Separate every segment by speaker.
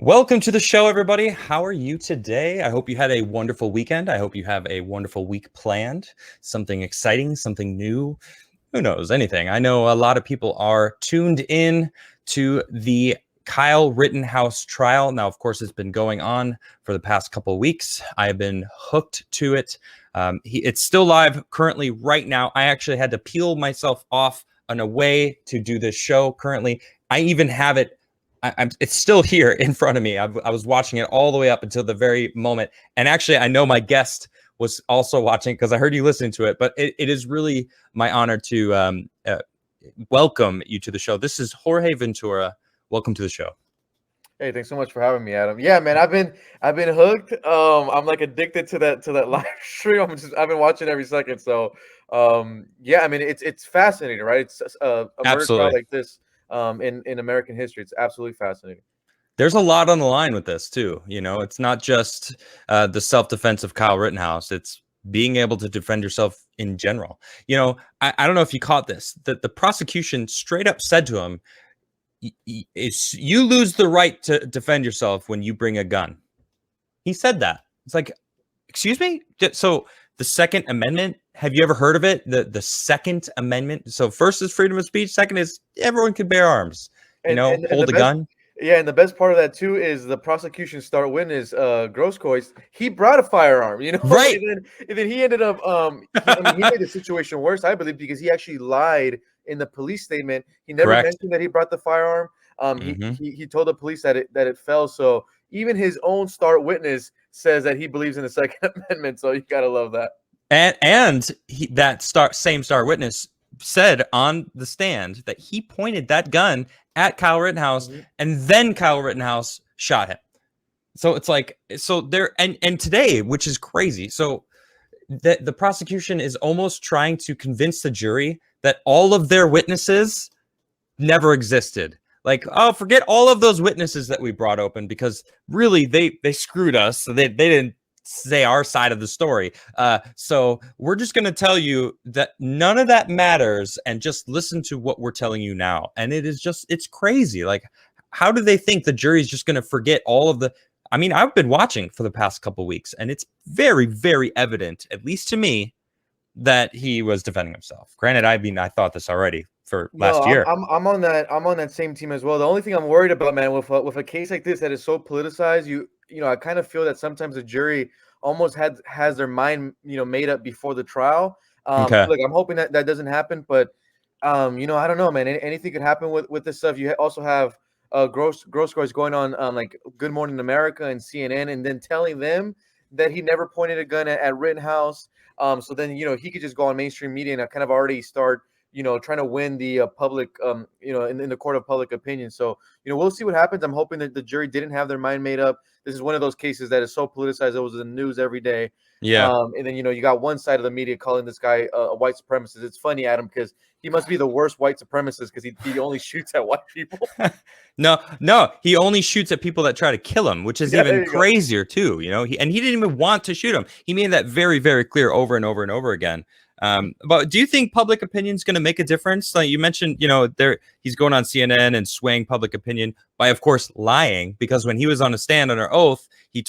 Speaker 1: Welcome to the show, everybody. How are you today? I hope you had a wonderful weekend. I hope you have a wonderful week planned. Something exciting, something new. Who knows? Anything. I know a lot of people are tuned in to the Kyle Rittenhouse trial. Now, of course, it's been going on for the past couple of weeks. I have been hooked to it. It's still live currently right now. I actually had to peel myself off and away to do this show currently. I even have it. It's still here in front of me. I was watching it all the way up until the very moment. And actually, I know my guest was also watching because I heard you listening to it. But it is really my honor to welcome you to the show. This is Jorge Ventura. Welcome to the show.
Speaker 2: Hey, thanks so much for having me, Adam. Yeah, man, I've been hooked. I'm like addicted to that live stream. I've been watching every second. So, yeah, I mean, it's fascinating, right? It's a murder trial
Speaker 1: Absolutely.
Speaker 2: like this, in American history. It's absolutely fascinating.
Speaker 1: There's a lot on the line with this too. You know, it's not just the self-defense of Kyle Rittenhouse. It's being able to defend yourself in general. You know, I don't know if you caught this. That the prosecution straight up said to him, "It's you lose the right to defend yourself when you bring a gun." He said that. It's like, excuse me. So the Second Amendment. Have you ever heard of it? The Second Amendment. So first is freedom of speech. Second is everyone can bear arms. You
Speaker 2: And
Speaker 1: know,
Speaker 2: and and the
Speaker 1: hold a
Speaker 2: best,
Speaker 1: gun.
Speaker 2: yeah, and the best part of that too is the prosecution star witness, Grosskreutz. He brought a firearm,
Speaker 1: Right.
Speaker 2: and then he ended up, I mean, he made the situation worse, I believe, because he actually lied in the police statement. He never
Speaker 1: Correct.
Speaker 2: mentioned that he brought the firearm. He
Speaker 1: Hmm.
Speaker 2: he told the police that it fell. So even his own star witness says that he believes in the Second Amendment. So you gotta love that.
Speaker 1: That same star witness said on the stand that he pointed that gun at Kyle Rittenhouse,
Speaker 2: Mhm.
Speaker 1: and then Kyle Rittenhouse shot him. So it's like, so there, and today, which is crazy. So the prosecution is almost trying to convince the jury that all of their witnesses never existed. Like, oh, forget all of those witnesses that we brought open because really they screwed us. So they didn't say our side of the story. So we're just going to tell you that none of that matters and just listen to what we're telling you now. And it's crazy. Like, how do they think the jury's just going to forget all of the? I mean, I've been watching for the past couple weeks, and it's very, very evident, at least to me, that he was defending himself. Granted, I mean, I thought this already for
Speaker 2: No,
Speaker 1: last
Speaker 2: I'm
Speaker 1: year.
Speaker 2: I'm I'm on that same team as well. The only thing I'm worried about, man, with a case like this that is so politicized, I kind of feel that sometimes the jury almost has their mind, made up before the trial.
Speaker 1: Okay.
Speaker 2: Look, I'm hoping that doesn't happen, but I don't know, man. Anything could happen with this stuff. Also have Grosskreutz going on, like Good Morning America and CNN, and then telling them that he never pointed a gun at Rittenhouse. So then he could just go on mainstream media and kind of already start trying to win the public, in the court of public opinion. So, we'll see what happens. I'm hoping that the jury didn't have their mind made up. This is one of those cases that is so politicized. It was in the news every day.
Speaker 1: Yeah.
Speaker 2: And then, you got one side of the media calling this guy a white supremacist. It's funny, Adam, because he must be the worst white supremacist because he only shoots at white people.
Speaker 1: No, he only shoots at people that try to kill him, which is
Speaker 2: Yeah,
Speaker 1: even
Speaker 2: there you go.
Speaker 1: crazier too. He didn't even want to shoot him. He made that very, very clear over and over and over again. But do you think public opinion is going to make a difference? Like you mentioned, he's going on CNN and swaying public opinion by, of course, lying, because when he was on a stand under oath, he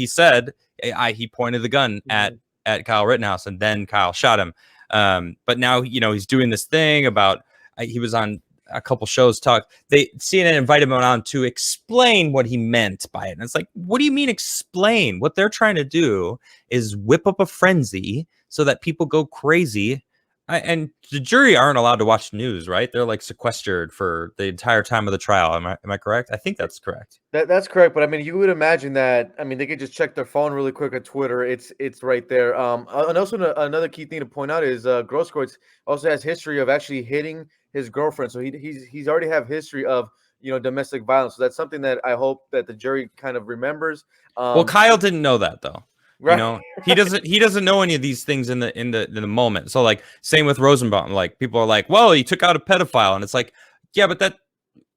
Speaker 1: said he pointed the gun
Speaker 2: Mhm.
Speaker 1: at Kyle Rittenhouse, and then Kyle shot him. But now he's doing this thing about he was on a couple shows CNN invited him on to explain what he meant by it. And it's like, what do you mean explain? What they're trying to do is whip up a frenzy so that people go crazy. And the jury aren't allowed to watch news, right? They're like sequestered for the entire time of the trial. Am I correct? I think that's correct.
Speaker 2: That's correct, but I mean, you would imagine that. I mean, they could just check their phone really quick at Twitter. It's right there. And also another key thing to point out is Grosskreutz also has history of actually hitting his girlfriend. So he's already have history of domestic violence. So that's something that I hope that the jury kind of remembers.
Speaker 1: Well,
Speaker 2: Um,
Speaker 1: Kyle didn't know that though.
Speaker 2: right,
Speaker 1: He doesn't know any of these things in the moment. So like same with Rosenbaum. Like people are like, well, he took out a pedophile, and it's like, yeah, but that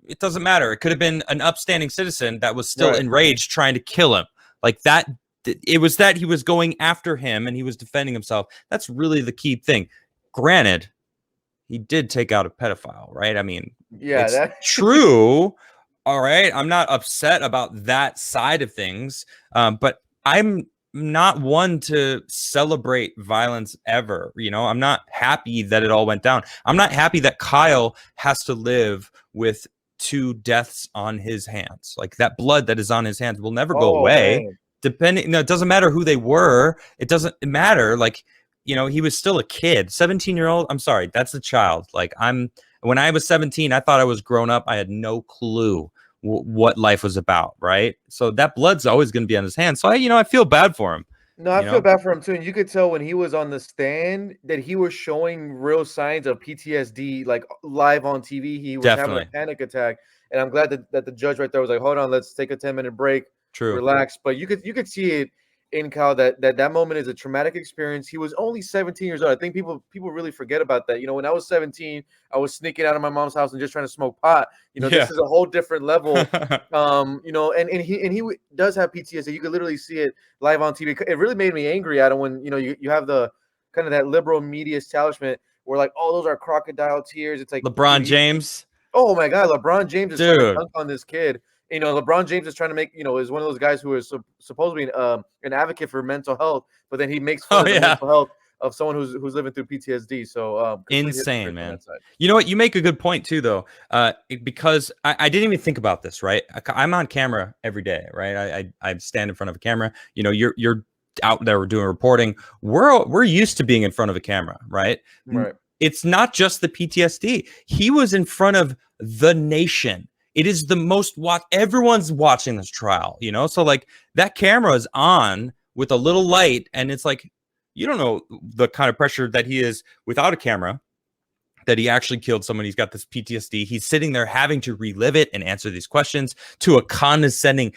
Speaker 1: it doesn't matter. It could have been an upstanding citizen that was still
Speaker 2: right.
Speaker 1: enraged trying to kill him. Like that. It was that he was going after him and he was defending himself. That's really the key thing. Granted, he did take out a pedophile, right? I mean,
Speaker 2: Yeah,
Speaker 1: it's
Speaker 2: that
Speaker 1: true, All right, I'm not upset about that side of things, but I'm not one to celebrate violence ever. I'm not happy that it all went down. I'm not happy that Kyle has to live with two deaths on his hands. Like, that blood that is on his hands will never go
Speaker 2: Oh
Speaker 1: away.
Speaker 2: man.
Speaker 1: Depending, no, it doesn't matter who they were. It doesn't matter. Like, he was still a kid, 17-year-old. I'm sorry, that's a child. Like, when I was 17, I thought I was grown up. I had no clue what life was about, right? So that blood's always going to be on his hands. So I feel bad for him.
Speaker 2: No, I
Speaker 1: You
Speaker 2: feel
Speaker 1: know,
Speaker 2: bad for him too. And you could tell when he was on the stand that he was showing real signs of PTSD, like live on TV. He was having a
Speaker 1: definitely
Speaker 2: panic attack. And I'm glad that the judge right there was like, hold on, let's take a 10-minute break,
Speaker 1: true.
Speaker 2: relax. But you could see it in Kyle that moment is a traumatic experience. He was only 17 years old. I think people really forget about that. When I was 17, I was sneaking out of my mom's house and just trying to smoke pot. This
Speaker 1: Yeah.
Speaker 2: is a whole different level. And he does have PTSD. You could literally see it live on TV. It really made me angry at him when you have the kind of that liberal media establishment where like, oh, those are crocodile tears. It's like, dude,
Speaker 1: LeBron James,
Speaker 2: oh my God, LeBron James is trying to
Speaker 1: dude.
Speaker 2: dunk on this kid. LeBron James is trying to make, is one of those guys who is supposedly an advocate for mental health, but then he makes fun
Speaker 1: Oh
Speaker 2: of the
Speaker 1: yeah,
Speaker 2: mental health of someone who's living through PTSD. So complete
Speaker 1: insane,
Speaker 2: hypocrite on
Speaker 1: man.
Speaker 2: that side.
Speaker 1: You know what? You make a good point too, though, because I didn't even think about this. Right, I'm on camera every day. Right, I stand in front of a camera. You're out there doing reporting. We're used to being in front of a camera, right?
Speaker 2: Right.
Speaker 1: It's not just the PTSD. He was in front of the nation. It is the most watch. Everyone's watching this trial. So like that camera is on with a little light, and it's like you don't know the kind of pressure that he is without a camera, that he actually killed someone. He's got this PTSD. He's sitting there having to relive it and answer these questions to a condescending,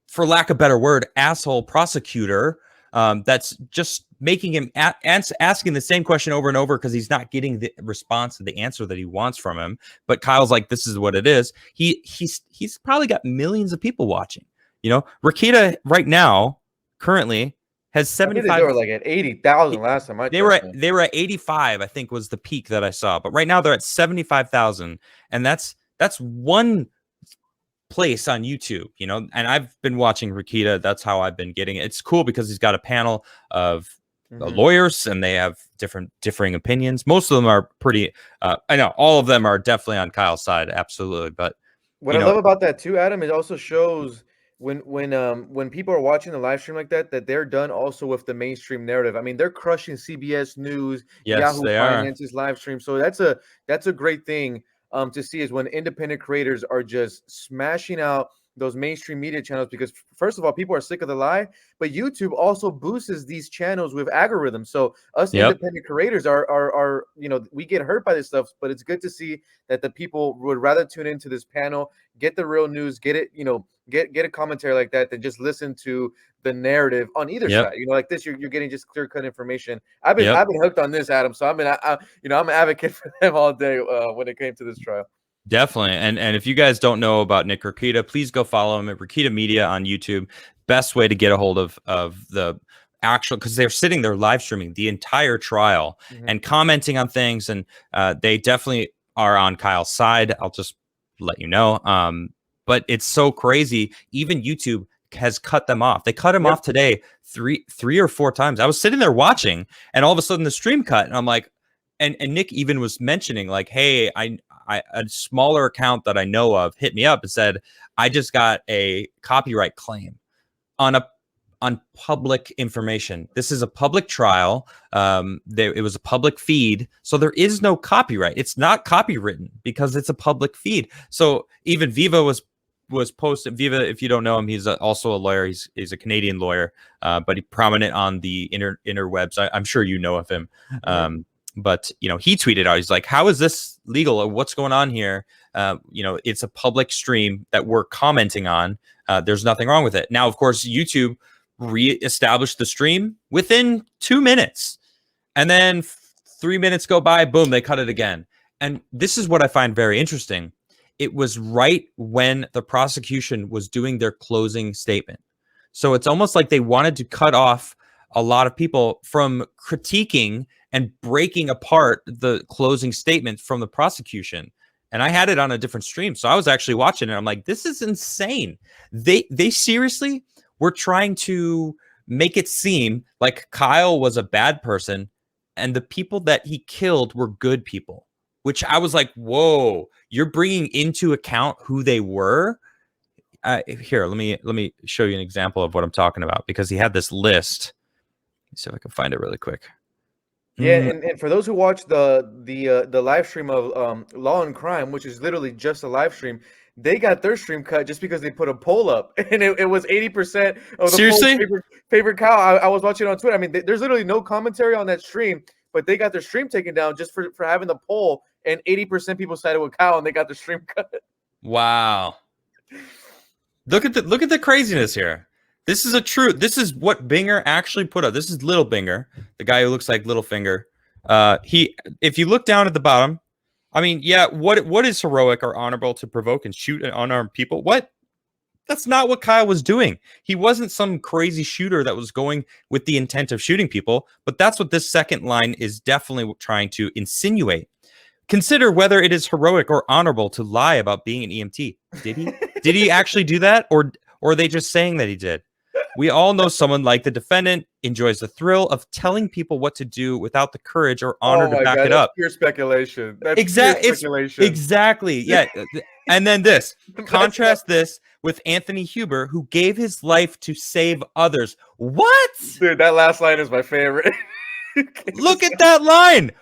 Speaker 1: for lack of a better word, asshole prosecutor that's just making him asking the same question over and over because he's not getting the response and the answer that he wants from him. But Kyle's like, this is what it is. He's probably got millions of people watching. Rakita right now currently has
Speaker 2: I think they
Speaker 1: 75.
Speaker 2: were like at 80,000 last time I
Speaker 1: They were
Speaker 2: checked,
Speaker 1: at
Speaker 2: man.
Speaker 1: they were at 85, I think was the peak that I saw. But right now they're at 75,000, and that's one place on YouTube, and I've been watching Rakita. That's how I've been getting it. It's cool because he's got a panel of
Speaker 2: Mhm.
Speaker 1: lawyers, and they have differing opinions. Most of them are pretty. I know all of them are definitely on Kyle's side, absolutely. But
Speaker 2: What
Speaker 1: you
Speaker 2: I
Speaker 1: know,
Speaker 2: love about that too, Adam, it also shows when people are watching the live stream like that they're done also with the mainstream narrative. I mean, they're crushing CBS News,
Speaker 1: yes,
Speaker 2: Yahoo
Speaker 1: they are.
Speaker 2: Finance's live stream. So that's a great thing to see is when independent creators are just smashing out those mainstream media channels because first of all, people are sick of the lie, but YouTube also boosts these channels with algorithms. So us
Speaker 1: Yep,
Speaker 2: independent creators are we get hurt by this stuff, but it's good to see that the people would rather tune into this panel, get the real news, get it, get a commentary like that than just listen to the narrative on either
Speaker 1: yep,
Speaker 2: side. Like this, you're getting just clear cut information. I've been
Speaker 1: yep.
Speaker 2: I've been hooked on this, Adam. So I'm an advocate for them all day when it came to this trial.
Speaker 1: Definitely. And if you guys don't know about Nick Rakita, please go follow him at Rakita Media on YouTube. Best way to get a hold of the actual, because they're sitting there live streaming the entire trial
Speaker 2: Mhm.
Speaker 1: and commenting on things, and they definitely are on Kyle's side. I'll just let you know. But it's so crazy. Even YouTube has cut them off. They cut him
Speaker 2: Yep.
Speaker 1: off today three or four times. I was sitting there watching, and all of a sudden the stream cut, and I'm like, and Nick even was mentioning like, hey, a smaller account that I know of hit me up and said, I just got a copyright claim on public information. This is a public trial. It was a public feed, so there is no copyright. It's not copywritten because it's a public feed. So even Viva was posted. Viva, if you don't know him, he's also a lawyer. He's a Canadian lawyer, but he's prominent on the interwebs. I'm sure you know of him.
Speaker 2: Mhm.
Speaker 1: But he tweeted out, he's like, how is this legal, or what's going on here? It's a public stream that we're commenting on. There's nothing wrong with it. Now, of course, YouTube re-established the stream within 2 minutes, and then 3 minutes go by, boom, they cut it again. And this is what I find very interesting. It was right when the prosecution was doing their closing statement. So it's almost like they wanted to cut off a lot of people from critiquing and breaking apart the closing statement from the prosecution. and I had it on a different stream, so I was actually watching it. I'm like, this is insane. They seriously were trying to make it seem like Kyle was a bad person, and the people that he killed were good people. Which I was like, whoa, you're bringing into account who they were. Here, let me show you an example of what I'm talking about, because he had this list. Let's see if I can find it really quick.
Speaker 2: Yeah, and for those who watch the live stream of Law and Crime, which is literally just a live stream, they got their stream cut just because they put a poll up, and it was 80% of the poll's
Speaker 1: Seriously?
Speaker 2: favorite cow. I was watching it on Twitter. I mean, there's literally no commentary on that stream, but they got their stream taken down just for having the poll, and 80% people sided with cow, and they got the stream cut.
Speaker 1: Wow. Look at the craziness here. This is what Binger actually put up. This is Little Binger, the guy who looks like Littlefinger. If you look down at the bottom, I mean, yeah, what is heroic or honorable to provoke and shoot at unarmed people? What? That's not what Kyle was doing. He wasn't some crazy shooter that was going with the intent of shooting people, but that's what this second line is definitely trying to insinuate. Consider whether it is heroic or honorable to lie about being an EMT. Did he? Did he actually do that, or are they just saying that he did? We all know someone like the defendant enjoys the thrill of telling people what to do without the courage or honor to back it up.
Speaker 2: Pure speculation. That's
Speaker 1: Exactly.
Speaker 2: pure speculation.
Speaker 1: Exactly. Yeah. And then this. Contrast this with Anthony Huber, who gave his life to save others. What?
Speaker 2: Dude, that last line is my favorite.
Speaker 1: Look at that line.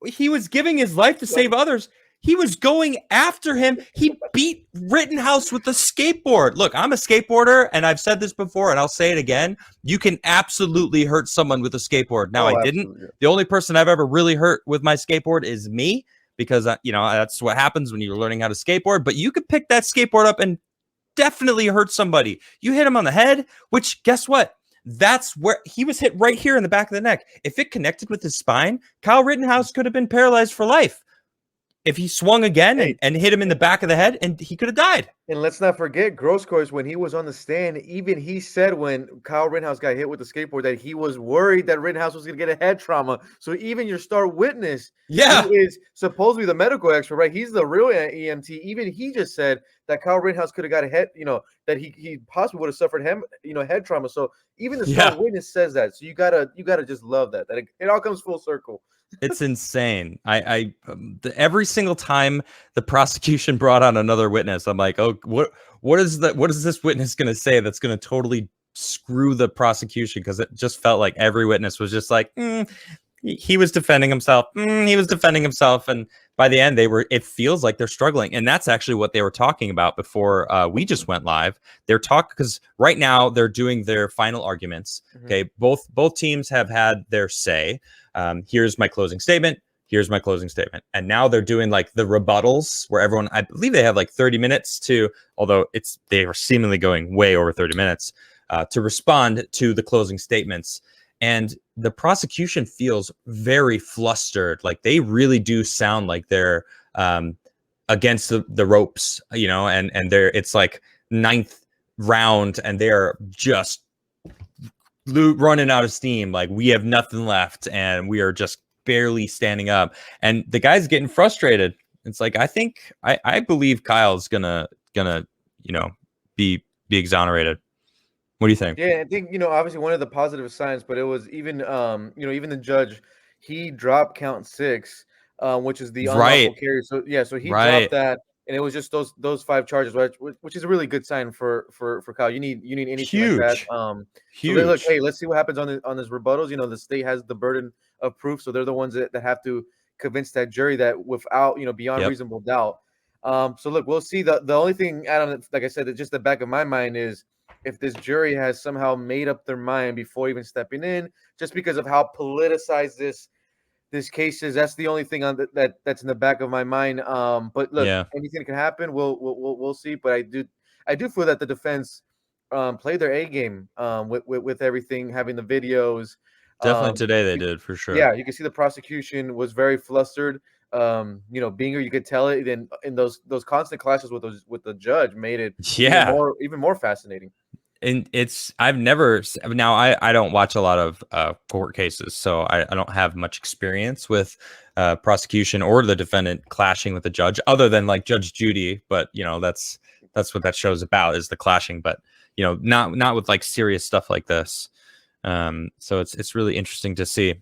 Speaker 1: He was giving his life to save others. He was going after him. He beat Rittenhouse with a skateboard. Look, I'm a skateboarder, and I've said this before, and I'll say it again. You can absolutely hurt someone with a skateboard. Now, I didn't.
Speaker 2: Absolutely.
Speaker 1: The only person I've ever really hurt with my skateboard is me, because that's what happens when you're learning how to skateboard. But you could pick that skateboard up and definitely hurt somebody. You hit him on the head, which, guess what? That's where he was hit, right here in the back of the neck. If it connected with his spine, Kyle Rittenhouse could have been paralyzed for life. If he swung again and hit him in the back of the head, and he could have died.
Speaker 2: And let's not forget, Grosskreutz, when he was on the stand, even he said when Kyle Rittenhouse got hit with the skateboard that he was worried that Rittenhouse was going to get a head trauma. So even your star witness, who is supposedly the medical expert, right? He's the real EMT. Even he just said that Kyle Rittenhouse could have got a head, that he possibly would have suffered head trauma. So even the star witness says that. So you gotta just love that it all comes full circle.
Speaker 1: It's insane. Every single time the prosecution brought on another witness, I'm like, oh, what is this witness going to say that's going to totally screw the prosecution? Because it just felt like every witness was just like, he was defending himself. He was defending himself. And by the end, it feels like they're struggling. And that's actually what they were talking about before we just went live. They're talking, because right now they're doing their final arguments. Mm-hmm. Okay. Both teams have had their say. Here's my closing statement. Here's my closing statement. And now they're doing like the rebuttals, where everyone, I believe they have like 30 minutes although they are seemingly going way over 30 minutes, to respond to the closing statements. And the prosecution feels very flustered. Like they really do sound like they're against the ropes, and it's like 9th round and they're just running out of steam. Like, we have nothing left and we are just barely standing up. And the guy's getting frustrated. It's like, I believe Kyle's gonna be exonerated. What do you think?
Speaker 2: Yeah, I think, obviously one of the positive signs, but it was even, even the judge, he dropped count 6, which is the unlawful carry. So so he dropped that, and it was just those 5 charges, which is a really good sign for Kyle. You need anything
Speaker 1: huge.
Speaker 2: Like that. Huge. So look, hey, let's see what happens on this rebuttals. The state has the burden of proof, so they're the ones that have to convince that jury that without beyond reasonable doubt. So look, we'll see. The only thing, Adam, like I said, that just the back of my mind is, if this jury has somehow made up their mind before even stepping in, just because of how politicized this case is. That's the only thing that's in the back of my mind. But look, anything can happen. We'll see. But I do feel that the defense played their A game with everything, having the videos.
Speaker 1: Definitely today they did, for sure.
Speaker 2: Yeah, you can see the prosecution was very flustered. Binger, you could tell it. Then in those constant clashes with the judge made it even more fascinating.
Speaker 1: and I've never now I don't watch a lot of court cases, so I don't have much experience with prosecution or the defendant clashing with the judge, other than like Judge Judy. But that's what that show's about, is the clashing. But not with like serious stuff like this. So it's really interesting to see.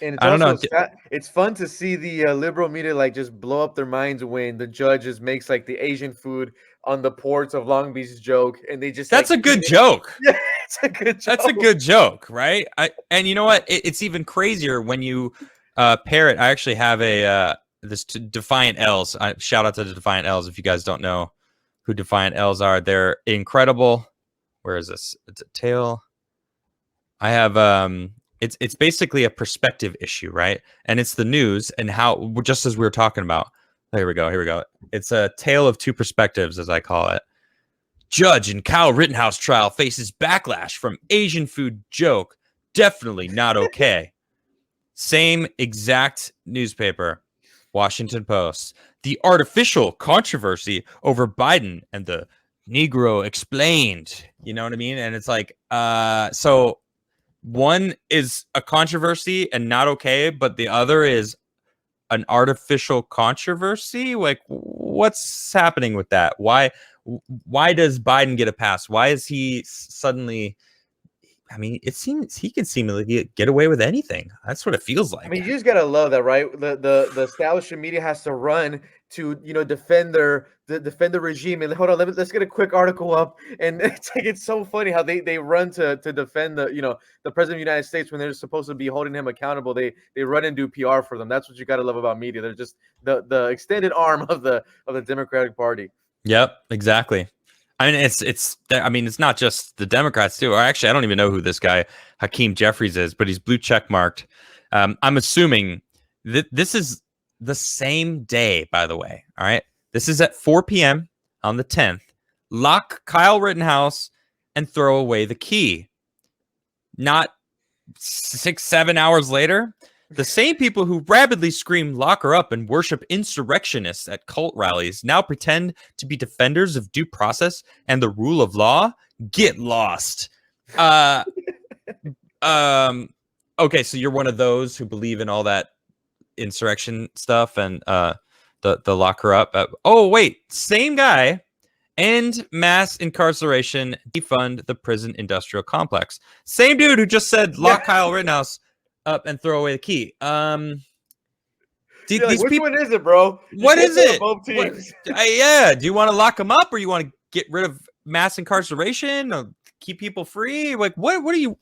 Speaker 2: And it's
Speaker 1: I don't
Speaker 2: also
Speaker 1: know.
Speaker 2: it's fun to see the liberal media like just blow up their minds when the judge just makes like the Asian food on the ports of Long Beach joke, and they just
Speaker 1: That's
Speaker 2: like
Speaker 1: a
Speaker 2: eat
Speaker 1: good
Speaker 2: it.
Speaker 1: joke.
Speaker 2: Yeah, it's a good joke.
Speaker 1: That's a good joke, right? And you know what? It's even crazier when you pair it. I actually have a this Defiant L's. Shout out to the Defiant L's. If you guys don't know who Defiant L's are, they're incredible. Where is this? It's a tail. I have it's basically a perspective issue, right? And it's the news, and how, just as we were talking about. Here we go. It's a tale of two perspectives, as I call it. Judge in Kyle Rittenhouse trial faces backlash from Asian food joke. Definitely not okay. Same exact newspaper, Washington Post. The artificial controversy over Biden and the Negro explained. You know what I mean? And it's like, so one is a controversy and not okay, but the other is an artificial controversy. Like, what's happening with that? Why does Biden get a pass? Why is he suddenly? I mean, it seems he can seemingly get away with anything. That's what it feels
Speaker 2: I
Speaker 1: like.
Speaker 2: mean, you just gotta love that, right? The establishment media has to run to defend defend the regime. And hold on, let's get a quick article up. And it's so funny how they run to defend the president of the United States when they're supposed to be holding him accountable. They run and do PR for them. That's what you gotta love about media. They're just the extended arm of the Democratic Party.
Speaker 1: Yep, exactly. I mean, it's not just the Democrats too. Or actually, I don't even know who this guy Hakeem Jeffries is, but he's blue check marked. I'm assuming that this is the same day, by the way. All right, this is at 4 p.m. on the 10th. Lock Kyle Rittenhouse and throw away the key. Not 6-7 hours later. The same people who rapidly scream "lock her up" and worship insurrectionists at cult rallies now pretend to be defenders of due process and the rule of law. Get lost. Okay, so you're one of those who believe in all that insurrection stuff and the lock her up. Oh wait, same guy. End mass incarceration, defund the prison industrial complex. Same dude who just said lock Kyle Rittenhouse up and throw away the key.
Speaker 2: Like, which one is it, bro?
Speaker 1: What is it?
Speaker 2: Both teams.
Speaker 1: Yeah. Do you want to lock them up, or you want to get rid of mass incarceration, or keep people free? Like, what do you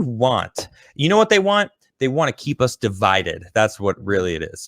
Speaker 1: want? You know what they want? They want to keep us divided. That's what really it is.